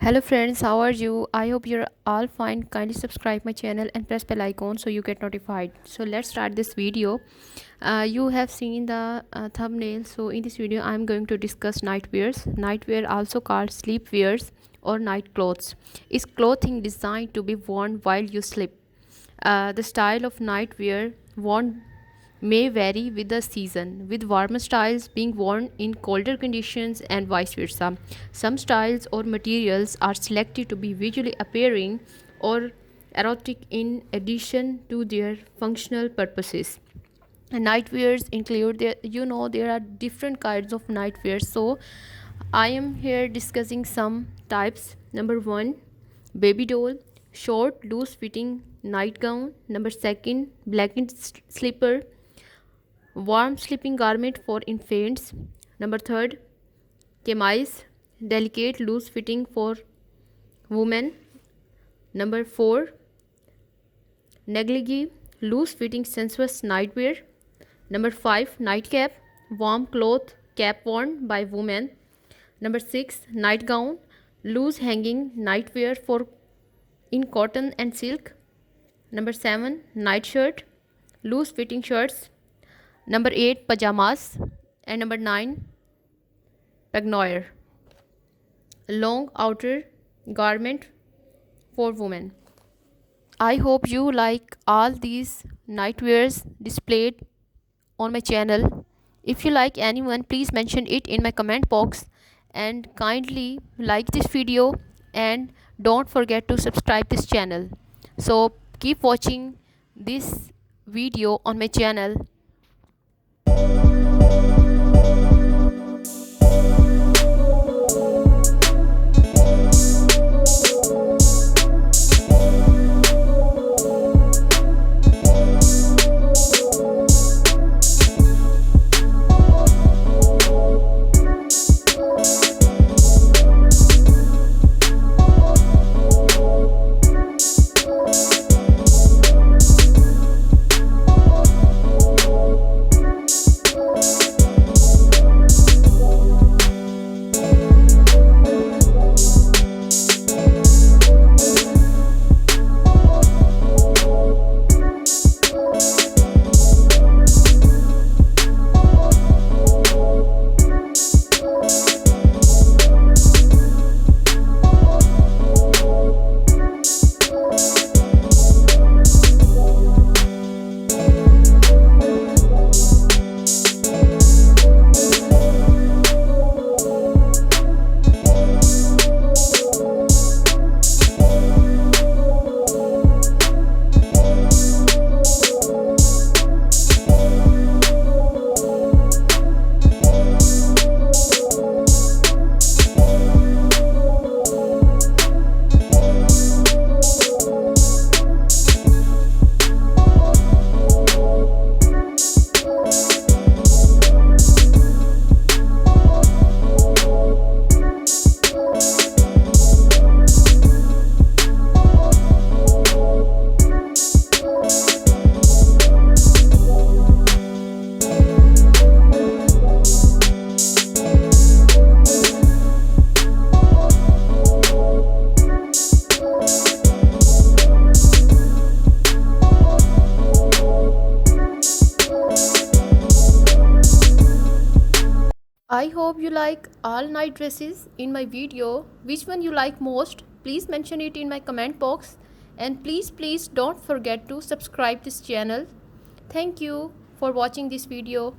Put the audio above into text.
Hello friends, how are you? I hope you're all fine. Kindly subscribe my channel and press bell icon so you get notified. So let's start this video. You have seen the thumbnail. So in this video I'm going to discuss nightwears. Nightwear, also called sleepwears or night clothes, is clothing designed to be worn while you sleep. The style of nightwear worn may vary with the season, with warmer styles being worn in colder conditions and vice versa. Some styles or materials are selected to be visually appealing or erotic in addition to their functional purposes. And nightwears include there are different kinds of nightwear. So I am here discussing some types. Number 1, baby doll, short loose fitting nightgown. Number 2, blanket slipper, warm sleeping garment for infants. Number 3, chemise, delicate loose fitting for women. Number 4, negligee, loose fitting sensuous nightwear. Number 5, nightcap, warm cloth cap worn by women. Number 6, nightgown, loose hanging nightwear for in cotton and silk. Number 7, nightshirt, loose fitting shirts. Number 8, pajamas. And number 9, peignoir, long outer garment for women. I hope you like all these nightwears displayed on my channel. If you like anyone, please mention it in my comment box and kindly like this video and don't forget to subscribe this channel. So keep watching this video on my channel. I hope you like all night dresses in my video. Which one you like most? Please mention it in my comment box. And please don't forget to subscribe this channel. Thank you for watching this video.